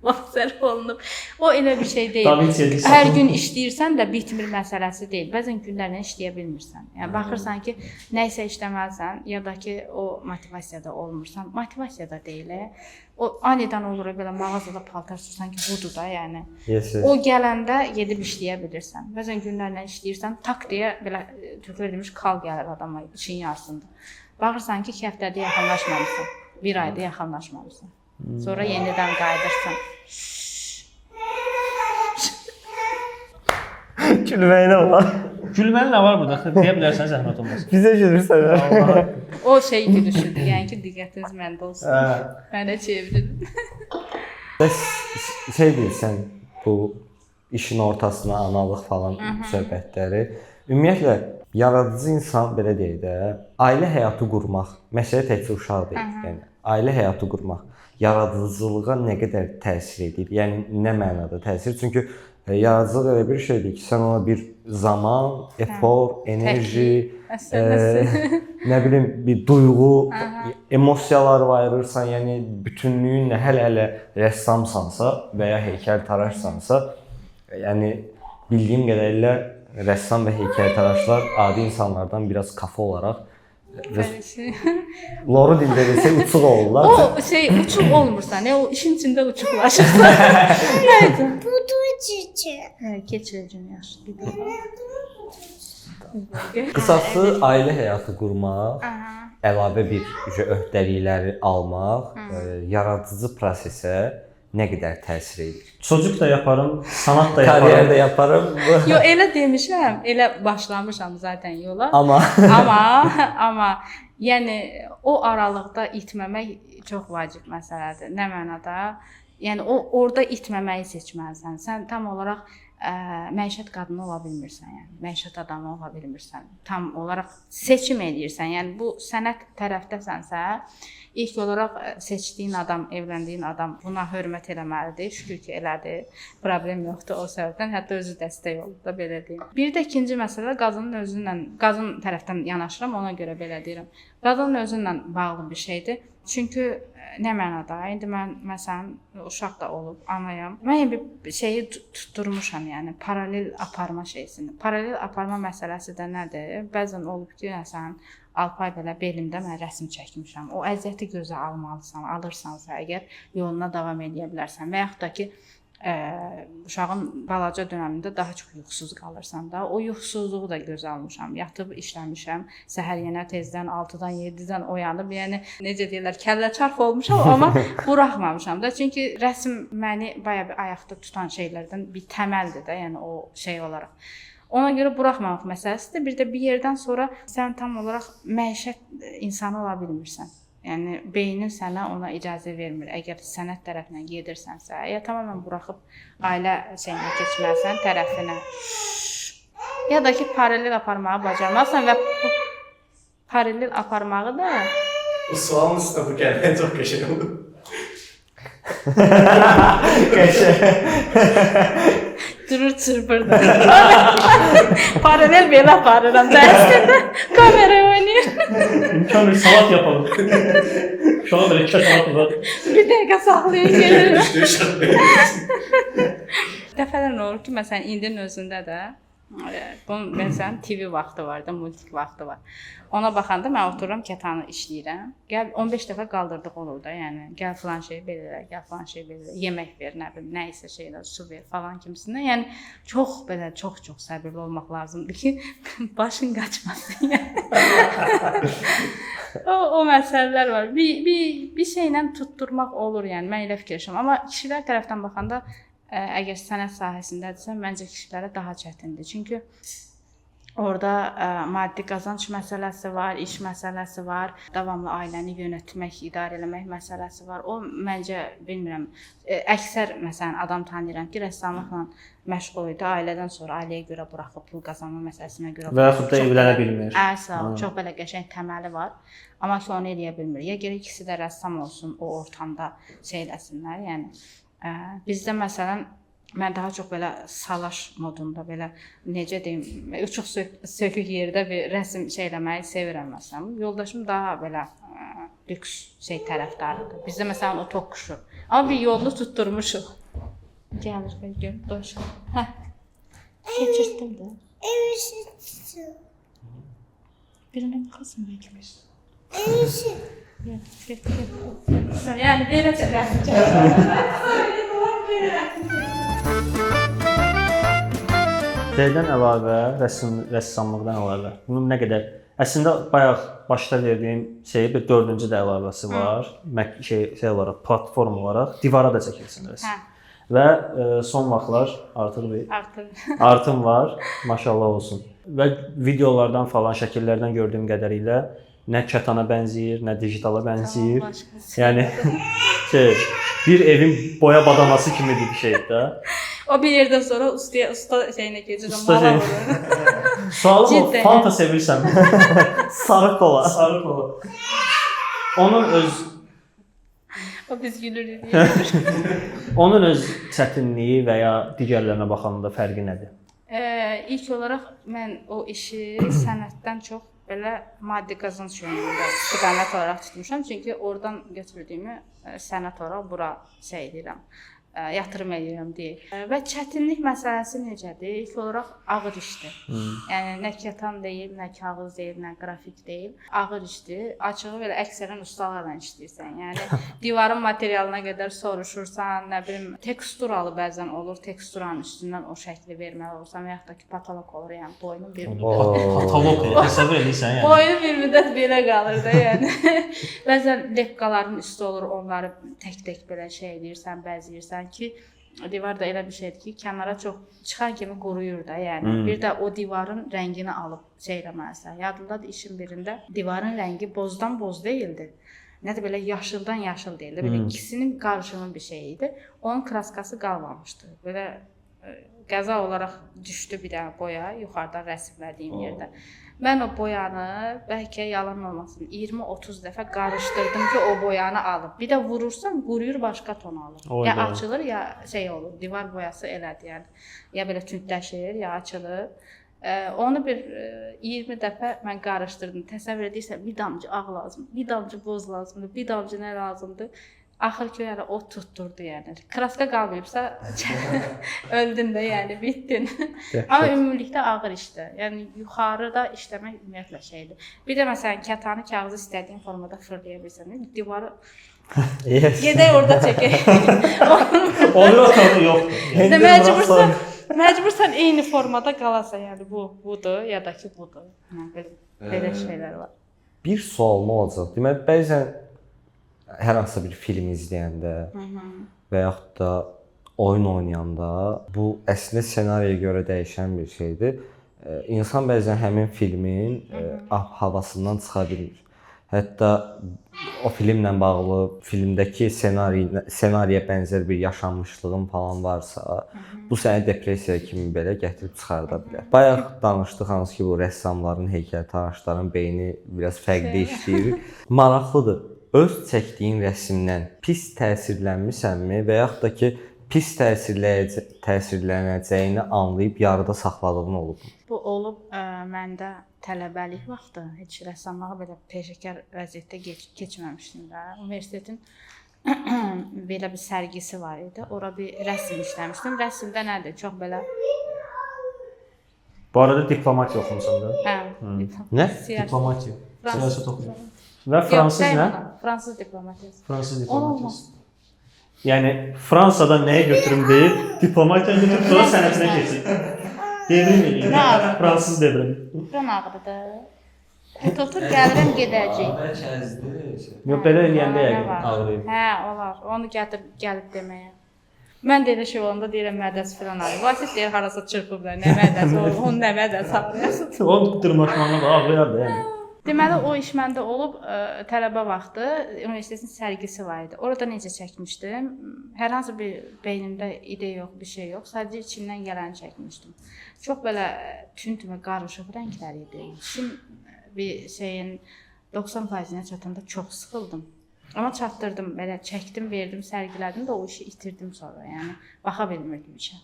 vaxt sərf olunub. O elə bir şey deyil. Hər gün işləyirsən də bitmir məsələsi deyil. Bəzən günlərlə işləyə bilmirsən. Yəni baxırsan ki, nə isə işləməlisən, ya da ki, o motivasiyada olmursan. Motivasiyada deyil. O anidən olur belə mağazada paltar tutsan ki, budur da, yəni. O gələndə gedib işləyə bilirsən. Bəzən günlərlə işləyirsən, tak deyə belə türklər demiş kal gəlir adama için yarısında. Baxırsan ki, 2 həftədə yaxınlaşmamısan, 1 ayda yaxınlaşmamısan. Sonra yenidən qayıdırsan. Gülməyinə var. Gülməli nə var burada? Deyə bilərsən zəhmət olmasın. Bizə gülürsən. O şey gülüşüdür. Yəni ki, diqqətiniz məndə olsun. Mənə çevirin. Bəs şey deyirsən, bu işin ortasına analıq falan söhbətləri. Ümumiyyətlə yaradıcı insan belə deyək də, ailə həyatı qurmaq, məsələ təkcə uşaq deyil. Yəni ailə həyatı qurmaq yaradıcılığa nə qədər təsir edir? Yəni nə mənada təsir? Çünki yaradıcılıq elə bir şeydir ki, sən ona bir zaman, efor, enerji, nə bilim bir duyğu, emosiyalar ayırırsan, yəni bütünlüyünlə hələ rəssamsansa və ya heykəltaraşsansa, yəni bildiyim qədərilə rəssam və heykəltaraşlar adi insanlardan biraz kafa olaraq loru dildə desə uçuq olurlar. O şey uçuq olmursan, o işin içində uçuqlaşırsan. Nəyəcə? Budur cici. Keçirəcəm yaşlı. Qısası ailə həyatı qurmaq, əlavə bir öhdəlikləri almaq, yaradıcı prosesə nə qədər təsir edir? Çocuk da yaparım, sanat da yaparım. Kariyer də yaparım. Yo, elə demişəm, elə başlamışam zaten yola. Amma yəni o aralıqda itməmək çox vacib məsələdir. Nə mənada? Yəni orada itməməyi seçməlisən. Sən tam olaraq məişət qadını ola bilmirsən, yəni məişət adamı ola bilmirsən. Tam olaraq seçim edirsən. Yəni bu sənət tərəfdəsənsə, ilk olaraq seçdiyin adam, evləndiyin adam buna hörmət eləməlidir. Şükür ki, elədir. Problem yoxdur o səbəbdən. Hətta özü dəstək olur da, belə deyim. Bir də ikinci məsələ qadın tərəfdən yanaşıram, ona görə belə deyirəm. Qadının özünlə bağlı bir şeydir. Çünki nə mənada? İndi mən məsələn uşaq da olub, anayam. Mən bir şeyi tutturmuşam, yəni paralel aparma şeysini. Paralel aparma məsələsi də nədir? Bəzən olub ki, məsələn 6 ay belə belimdə mən rəsm çəkmişəm. O əziyyəti gözə almalısan, alırsansa əgər yoluna davam edə bilərsən və yaxud da ki uşağın balaca dönəmində daha çox yuxusuz qalırsan da, o yuxusuzluğu da gözə almışam. Yatıb işləmişəm, səhər yenə tezdən 6-dan 7-dən oyanıb, yəni necə deyirlər, kəllə çarx olmuşam, amma buraxmamışam da. Çünki rəsm məni bayağı bir ayaqda tutan şeylərdən bir təməldir də, yəni o şey olaraq. Ona görə buraxmamaq məsələsidir. Bir də bir yerdən sonra sən tam olaraq məişət insanı ola bilmirsən. Yəni beynin sənə ona icazə vermir. Əgər sənət tərəfinə gedirsənsə, ya tamamilə buraxıb ailə şeyinə keçməlisən tərəfinə. Ya da ki paralel aparmağı bacarmalısan və bu paralel aparmağı da O sualın üstüne bu kəlmə çox qəşəng oldu. durur çırpırdı. Paralel belə aparıram. Dərsində kameraya oynayır. İmkan bir salat yapalım. Şu an böyle salat var. Bir dəqiqə saxlayın gelirim. Düşdüyü şartda. Dəfələrlə olur ki, məsələn, indinin özündə də bunun məsələn TV vaxtı var da, multik vaxtı var. Ona baxanda mən otururam, kətanı işləyirəm. Gəl 15 dəfə qaldırdıq olur da, yəni gəl filan şey belə elə, gəl filan şey belə elə, yemək ver, nə bilim, nə isə şeylər, su ver falan kimisindən. Yəni çox belə çox səbirli olmaq lazımdır ki, başın qaçmasın. Yəni. o məsələlər var. Bir şeylə tutturmaq olur, yəni mən elə fikirləşirəm. Amma kişilər tərəfdən baxanda əgər sənət sahəsindədirsə, məncə kişilərə daha çətindir. Çünki Orada maddi qazanc məsələsi var, iş məsələsi var, davamlı ailəni yönetmək, idarə etmək məsələsi var. O məncə bilmirəm, əksər məsələn adam tanıyıram ki, rəssamlıqla məşğul idi, ailədən sonra ailəyə görə buraxıb pul qazanma məsələsinə görə. Və yaxud da evlənə bilmir. Çox belə qəşəng təməli var. Amma ki onu eləyə bilmir. Ya gərək ikisi də rəssam olsun, o ortamda şey eləsinlər. Yəni bizdə məsələn mən daha çox belə salaş modunda belə necə deyim, uçuq sökük yerdə bir rəsm şey eləməyi sevirəm məsələn. Yoldaşım daha belə lüks şey tərəfdarıdır. Bizdə məsələn o toqquşur. Amma bir yolunu tutturmuşuq. Gəlir gör, doş. Hə. Keçirtdim də. Birini baxasın bəlkə. Yəni belə Şeydən əlavə, rəssamlıqdan əlavə. Bunun nə qədər əslində bayaq başda verdiyim bir dördüncü də əlavəsi var. Şey olaraq, platform olaraq divara da çəkilsin rəsm. Və son vaxtlar artıq bir artım var. Maşallah olsun. Və videolardan falan, şəkillərdən gördüyüm qədərilə nə kətana bənzəyir, nə digitala bənzəyir. Yəni bir evin boya badaması kimidir bir şeydir də. O bir yerdən sonra usta şeyinə keçir, mala vurur. Sualım o, Fanta sevirsən? Sarı kola. Sarı kola. Onun öz O biz gülürük. onun öz çətinliyi və ya digərlərinə baxanda fərqi nədir? İlk olaraq mən o işi sənətdən çox belə maddi qazanc yönündə istiqamət olaraq tutmuşam. Çünki oradan götürdüyümü sənət olaraq bura şey edirəm. Yatırım edirəm deyək. Və çətinlik məsələsi necədir? İlk olaraq ağır işdir. Yəni nə kətan deyil, nə kağız deyil, nə qrafik deyil. Ağır işdir. Açığı belə əksərən ustalarla işləyirsən. Yəni divarın materialına qədər soruşursan, nə bilim teksturalı bəzən olur. Teksturanın üstündən o şəkli verməli olursan və yaxud da ki patolog olur. Yəni boynun bir Patolog təsəvvür edirsən yəni. Boynu bir müddət belə qalır da yəni. Bəzən lepkaların üstü olur, onları tək-tək belə şey edirsən, bəzəyirsən ki, divar da elə bir şeydir ki, kənara çox çıxan kimi quruyur da, yəni. Bir də o divarın rəngini alıb şey eləməlisən. Yadımdadır işin birində divarın rəngi bozdan boz deyildi. Nə də belə yaşıldan yaşıl deyildi. Belə ikisinin qarışımı bir şey idi. Onun kraskası qalmamışdı. Belə qəza olaraq düşdü bir dənə boya yuxarıdan rəsmlədiyim yerdə. Mən o boyanı, bəlkə yalan olmasın, 20-30 dəfə qarışdırdım ki, o boyanı alıb. Bir də vurursan, quruyur, başqa ton alır. Ya açılır, ya şey olur, divar boyası elədir, yəni. Ya belə tündləşir, ya açılır. Onu bir 20 dəfə mən qarışdırdım. Təsəvvür edirsən, bir damcı ağ lazımdır, bir damcı boz lazımdır, bir damcı nə lazımdır. Axır ki, yəni o tutturdu, yəni. Kraska qalmayıbsa öldün də, yəni bitdin. Amma ümumilikdə ağır işdir. Yəni yuxarıda işləmək ümumiyyətlə şeydir. Bir də məsələn kətanı kağızı istədiyin formada fırlaya bilirsən, divarı gedək orada çəkək. Olur otağı yoxdur. Məcbursan eyni formada qalasan, yəni budur ya da ki budur. Belə şeylər var. Bir sualım olacaq. Deməli bəzən hər hansısa bir film izləyəndə və yaxud da oyun oynayanda bu əslində ssenariyə görə dəyişən bir şeydir. İnsan bəzən həmin filmin havasından çıxa bilmir. Hətta o filmlə bağlı filmdəki ssenariyə bənzər bir yaşanmışlığın falan varsa, bu səni depressiya kimi belə gətirib çıxarda bilər. Bayaq danışdıq hansı ki bu rəssamların, heykəltaraşların beyni biraz fərqli işləyir. Maraqlıdır. Öz çəkdiyin rəsmdən pis təsirlənmisənmi və yaxud da ki, pis təsirlənəcəyini anlayıb yarıda saxladığın olubmu? Bu olub məndə tələbəlik vaxtı. Heç rəssamlığa belə peşəkar vəziyyətdə keçməmişdim də. Universitetin belə bir sərgisi var idi. Ora bir rəsm işləmişdim. Rəsmdə nədir? Çox belə... Bu arada diplomatiya oxumusan da? Hə. Nə? Diplomatiya. Siyasət oxuyur. Və fransız nə? Fransız diplomatiyası. Fransız diplomatiyası. Yəni Fransada nəyə götürüm deyib, diplomatiya götürüb sonra sənətinə keçir. Devrim eləyir. Fransız devrimi. Buran ağrıdır. Otur gəlirəm gedəcək. Bəlkə əzdir. Yox, belə eləyəndə yəqin ağrıyır. Hə, olar. Onu gəlib deməyə. Mən də elə şey olanda deyirəm mədəsi falan alır. Vasit deyir harasa çırpıb da, nə mədəsi, onun nə mədəsi alır. O dırmaşmanla ağlayar da yəni. Deməli o iş məndə olub tələbə vaxtı universitetin sərgisi var idi. Orada necə çəkmişdim? Hər hansı bir beynimdə ideya yox, bir şey yox. Sadəcə içimdən gələni çəkmişdim. Çox belə tünd və qarışıq rənglər idi. İşin bir şeyin 90%-nə çatanda çox sıxıldım. Amma çatdırdım, belə çəkdim, verdim, sərgilədim də o işi itirdim sonra. Yəni baxa bilmirdim işə.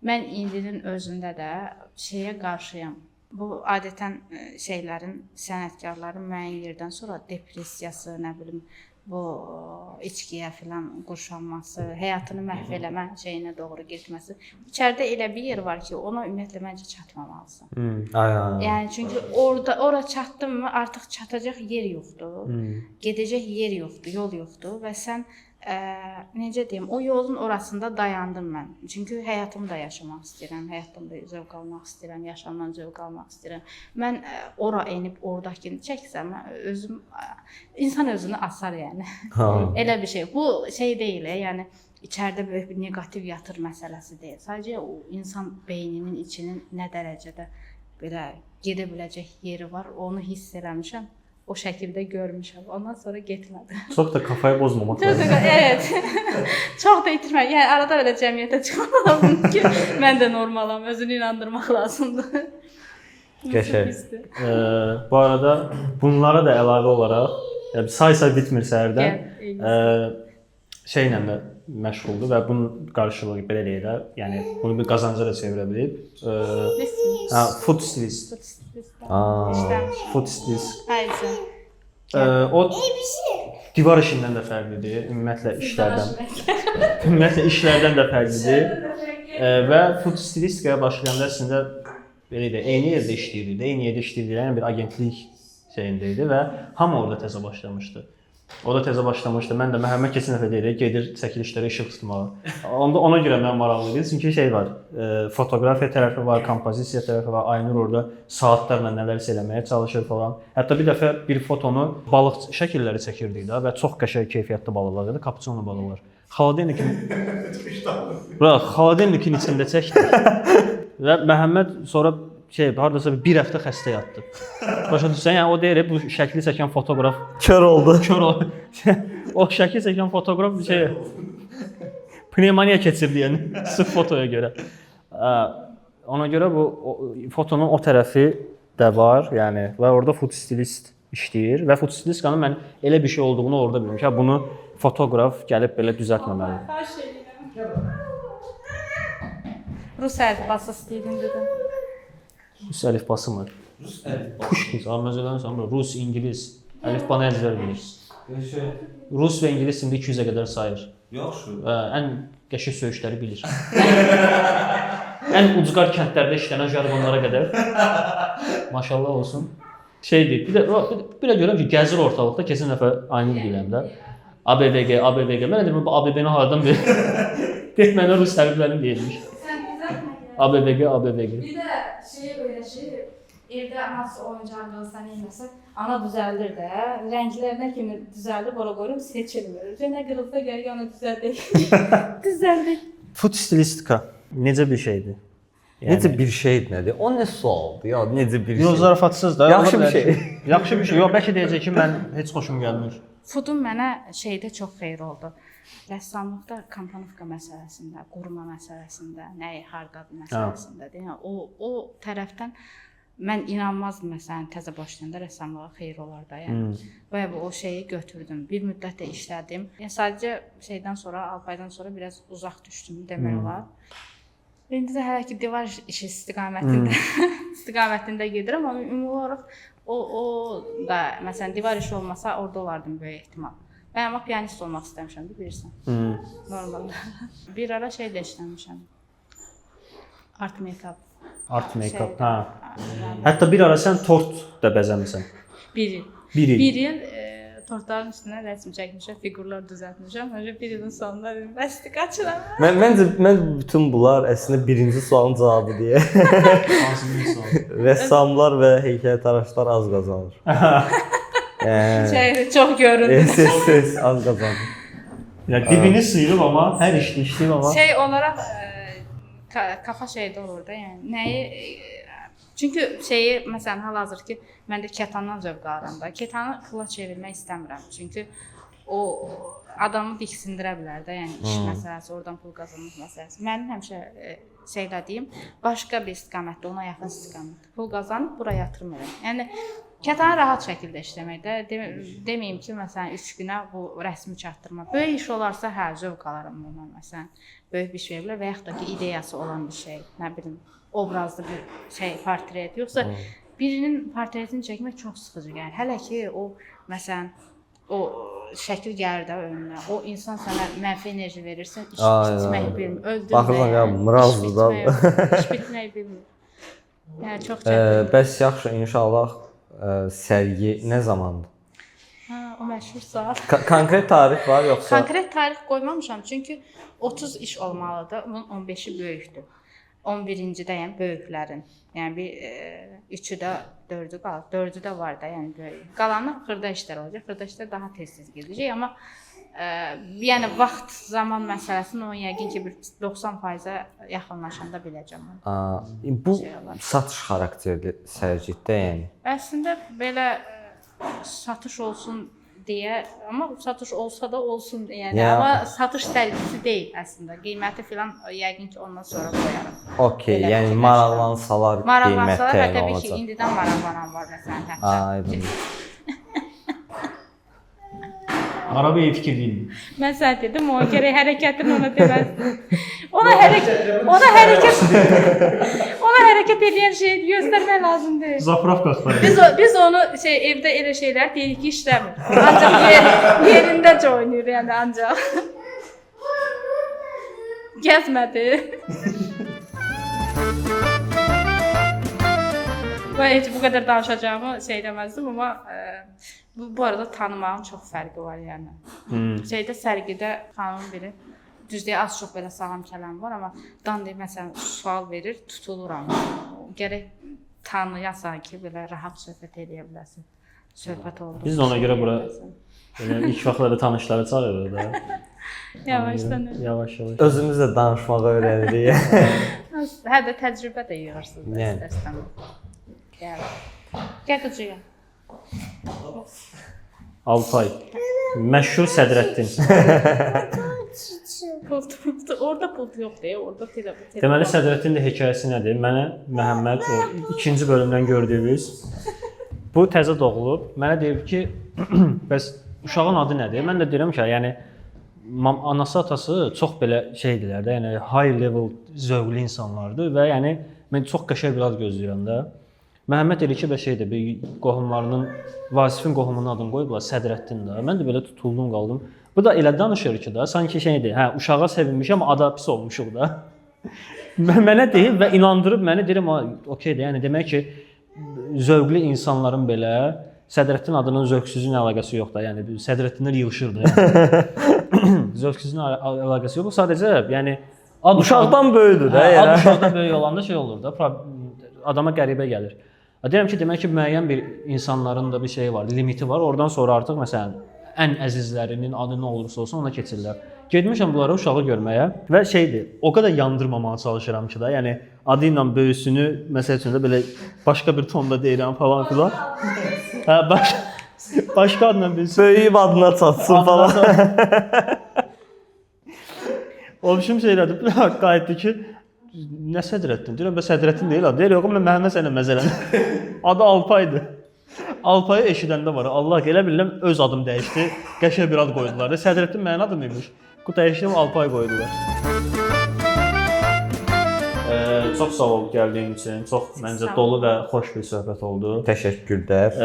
Mən indinin özündə də şeyə qarşıyam. Bu adətən şeylərin, sənətkarların müəyyən yerdən sonra depressiyası, nə bilim, bu içkiyə filan qurşanması, həyatını məhv eləmə şeyinə doğru getməsi. İçəridə elə bir yer var ki, ona ümumiyyətlə məncə çatmamalısan. Yəni çünki ora çatdın mı artıq çatacaq yer yoxdur. Gedəcək yer yoxdur, yol yoxdur və sən necə deyim, o yolun orasında dayandım mən. Çünki həyatımı da yaşamaq istəyirəm, həyatdan da zövq almaq istəyirəm, yaşamdan zövq almaq istəyirəm. Mən ora enib oradakını çəksəm, özüm insan özünü asar yəni. Elə bir şey. Bu şey deyil, yəni içəridə böyük bir neqativ yatır məsələsi deyil. Sadəcə o insan beyninin içinin nə dərəcədə belə gedə biləcək yeri var, onu hiss eləmişəm. O şəkildə görmüşəm. Ondan sonra getmədim. Çox da kafayı bozmamaq lazım. Evet. Çox da itirmək. Yəni arada belə cəmiyyətə çıxmaq lazımdır ki, mən də normalam, özünü inandırmaq lazımdır. Qəşəng. Bu arada bunlara da əlavə olaraq, yəni say bitmir səhərdən. Şeylə də məşğuldur və bunun qarşılığı belə deyək də, yəni bunu bir qazanca da çevirə bilib. Food stylist. Food stylist. O divar işindən də fərqlidir, ümumiyyətlə işlərdən. Ümumiyyətlə işlərdən də fərqlidir. Və food stylistikaya başlayanda əslində belə də eyni yerdə işləyirdi. Eyni yerdə işləyirdi, bir agentlik şeyində idi və hamı orada təzə başlamışdı. O da təzə başlamışdı. Mən də Məhəmməd keçən dəfə deyirdi, gedir çəkilişlərə işıq tutmağa. Ona görə mən maraqlı idi. Çünki şey var, fotoqrafiya tərəfi var, kompozisiya tərəfi var. Aynur orada saatlarla nələrsə eləməyə çalışır falan. Hətta bir dəfə bir fotonu balıq şəkilləri çəkirdik də və çox qəşəng keyfiyyətli balıqlar idi, kapuçino balıqlar. Xaladelnikin içində çəkdi. Və Məhəmməd sonra hardasa bir həftə xəstə yatdı. Başa düşsən, yəni o deyir, bu şəkli çəkən fotoqraf Kör oldu. O şəkli çəkən fotoqraf pnevmoniya keçirdi, yəni sırf fotoya görə. Ona görə bu fotonun o tərəfi də var, yəni və orada food stylist işləyir və food stylistikanın mən elə bir şey olduğunu orada bilmişəm ki, bunu fotoqraf gəlib belə düzəltməməlidir. Xahiş edirəm. Rus əlifbası istəyirdim dedim. Rus əlifbası mı? Rus əlifbası. Pushkin, məsələn, Rus, İngilis, əlifbanı əzbər bilir. Rus və İngilis indi 200-ə qədər sayır. Yaxşı. Ən qəşəng söyüşləri bilir. Ən ucqar kəndlərdə işlənən jargonlara qədər. Maşallah olsun. Şeydir, bir də görürəm ki, gəzir ortalıqda, keçən dəfə Aynur deyirəm də. ABVG. Mən dedim, bu ABB-ni haradan verir? Deyək, mənə Rus təbiblərini deyilmiş. ABVG. Bir də şeyi öyrəşir, evdə hansı oyuncaqlığı sən eləsə, ana düzəldir də, rənglərinə kimi düzəldib, ora qoyurum, seçilmir. Nə qırılsa gəlir, ona düzəldir. Düzəldir. Food stilistika necə bir şeydir? Necə bir şeydir nədir? O nə sualdır? Ya necə bir şey? Yox, zarafatsız da. Yaxşı bir şey. Yaxşı bir şey. Yox, bəlkə deyəcək ki, mən heç xoşum gəlmir. Foodun mənə şeydə çox xeyir oldu. Rəssamlıqda komponovka məsələsində, qurma məsələsində, nəyi hardadır məsələsində. Yəni o tərəfdən mən inanmazdım məsələn təzə başlayanda rəssamlığa xeyir olar da. Yəni və o şeyi götürdüm. Bir müddət də işlədim. Yəni sadəcə şeydən sonra, Alpaydan sonra biraz uzaq düşdüm demək olar. İndi də hələ ki divar işi istiqamətində gedirəm, amma ümumi olaraq o da məsələn divar işi olmasa orada olardım böyük ehtimal. Mən amma pianist olmaq istəmişəm, bilirsən. Normalda. Bir ara şey də işləmişəm. Art make-up. Art make-up, hə. Hətta bir ara sən tort da bəzəmisən. Bir il. Bir il tortların üstünə rəsm çəkmişəm, fiqurlar düzəltmişəm. Öncə bir ilin sonunda dedim, bəsdir, qaçıram. Mən bütün bunlar əslində birinci sualın cavabı deyə. Hansı bir sual? Rəssamlar və heykəltaraşlar az qazanır. Çox görünür. Ses az qazanır. Ya dibini sıyırıb amma hər işləyib amma. Şey olaraq kafa şeydə olur da, yəni nəyi çünki şeyi məsələn hal-hazır ki, mən də kətandan zövq alıram da. Kətanı pula çevirmək istəmirəm. Çünki o adamı diksindirə bilər də, yəni iş məsələsi, oradan pul qazanmaq məsələsi. Mənim həmişə söylədiyim başqa bir istiqamətdə, ona yaxın istiqamətdə pul qazanıb bura yatırım edirəm. Yəni kətanı rahat şəkildə işləməkdə deməyim ki, məsələn 3 günə bu rəsmi çatdırma. Böyük iş olarsa hə, zövq alaram bundan məsələn. Böyük bir şey bilər və yaxud da ki, ideyası olan bir şey, nə bilim, obrazlı bir şey, portret. Yoxsa birinin portretini çəkmək çox sıxıcı gəlir. Hələ ki, o məsələn o şəkil gəlir də önünə. O insan sənə mənfi enerji verirsən, iş bitmək bilmir, öldürmək. Baxırsan ya, mırazdır da. İş bitmək bilmir. Yəni çox çətindir. Bəs yaxşı, inşallah sərgi nə zamandır? Hə, o məşhur saat. Konkret tarix var yoxsa? Konkret tarix qoymamışam çünki 30 iş olmalıdır. Bunun 15-i böyükdür. 11-cidəyəm böyüklərin. Yəni bir 3-ü də 4-ü qalır. 4-ü də var da, yəni böyük. Qalanı xırda işlər olacaq. Xırda işlər daha tez-tez gedəcək, amma yəni vaxt, zaman məsələsini o yəqin ki bir 90%-ə yaxınlaşanda biləcəm. Bu satış xarakterli sərgidə yəni. Əslində belə satış olsun deyə, amma satış olsa da olsun yəni, amma satış sərgisi deyil əslində. Qiyməti filan yəqin ki ondan sonra qoyarım. Okay, yəni maraqlansalar qiymət təyin təbii olacaq. ki, indidən maraqlanan var məsələn hətta. Aydın. Araba iyi fikir deyil. Mən sənə dedim, o gərək hərəkətini ona deməzdin. Ona hərəkət edən şey göstərmək lazımdır. Zapravka axtarır. Biz onu evdə elə şeylər deyirik ki, işləmir. Ancaq yerindəcə oynayır, yəni ancaq. Gəzmədi. Və heç bu qədər danışacağımı deməzdim, amma bu arada tanımağın çox fərqi var yəni. Sərgidə xanımın biri düzdür, az çox belə sağlam kələm var, amma dandı məsələn sual verir, tutuluram. Gərək tanıyasan ki, belə rahat söhbət edə biləsən. Söhbət olur. Biz də ona görə bura belə ilk vaxtlarda tanışları çağırırıq da. Yavaşdan. Yavaş. Özümüz də danışmağı öyrənirik. Hə də təcrübə də yığırsınız Yəni. istəsəm. Gəl qıcıya. Alpay. Məşhur Sədrəddin. Orada pult yoxdur, orada telefon. Deməli Sədrəddin də hekayəsi nədir? Mənə Məhəmməd o 2-ci bölümdən gördüyünüz bu təzə doğulub. Mənə deyib ki, bəs uşağın adı nədir? Mən də deyirəm ki, yəni anası, atası çox belə şeydilər də, yəni high level zövqlü insanlardır və yəni mən çox qəşəng bir ad gözləyirəm də. Məhəmməd dedi ki, şeydir, bir qohumlarının, Vasifin qohumunun adını qoyublar, Sədrəddin də. Mən də belə tutuldum, qaldım. Bu da elə danışır ki da, sanki şeydir, hə, uşağa sevinmişəm, amma ada pis olmuşuq da. Mənə deyib və inandırıb məni, deyirəm, okeydir, yəni demək ki, zövqlü insanların belə Sədrəddin adının zövqsüzlüyünə əlaqəsi yox da, yəni Sədrəddinlər yığışırdı. Yəni. Zövqsüzlüyünə əlaqəsi yox, sadəcə, yəni Uşaqdan böyüdür də, yəni. Ad uşaqdan böyük olanda şey olur da, adama qəribə gəlir. Deyirəm ki, demək ki, müəyyən bir insanların da bir şeyi var, limiti var. Oradan sonra artıq məsələn ən əzizlərinin adı nə olursa olsun ona keçirlər. Getmişəm bunlara uşağı görməyə və şeydir, o qədər yandırmamağa çalışıram ki da, yəni adı ilə böyüsünü məsəl üçün də belə başqa bir tonda deyirəm falan filan. Hə, başqa adla böyüsün. Böyüyüb adına çatsın falan. O biçim şeylərdir. Bir haqqa etdi ki, nə Sədrəddin? Deyirəm, bə Sədrəddin deyil adı. Deyir, yox, mən Məhəmməd sənə məzələn. Adı Alpaydı. Alpayı eşidəndə var. Allah elə bilirəm öz adım dəyişdi. Qəşəng bir ad qoydular. Sədrəddin mənim adım imiş. Bu dəyişdim, Alpay qoydular. Çox sağ ol gəldiyin üçün. Çox məncə dolu və xoş bir söhbət oldu. Təşəkkürlər.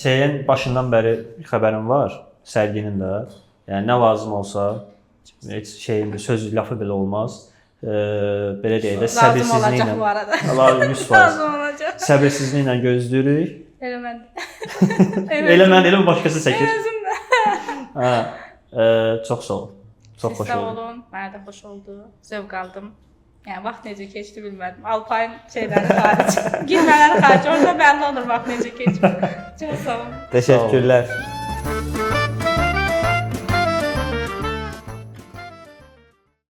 Şeyin başından bəri xəbərim var, sərginin də. Yəni nə lazım olsa, heç şeyin söz lafı belə olmaz. Belə deyək də səbirsizliklə. Lazım olacaq bu arada. Allah 100%. Lazım olacaq. Səbirsizliklə gözləyirik. Elə mən. Elə mən elə başqası çəkir. Özüm də. Hə. Çox sağ ol. Çox xoş Sağ oldu. olun. Mənə də xoş oldu. Zövq aldım. Yəni vaxt necə keçdi bilmədim. Alpayın şeyləri xaric. Girmələri xaric. Orada bəlli olur vaxt necə keçdi. Çox sağ olun. Təşəkkürlər.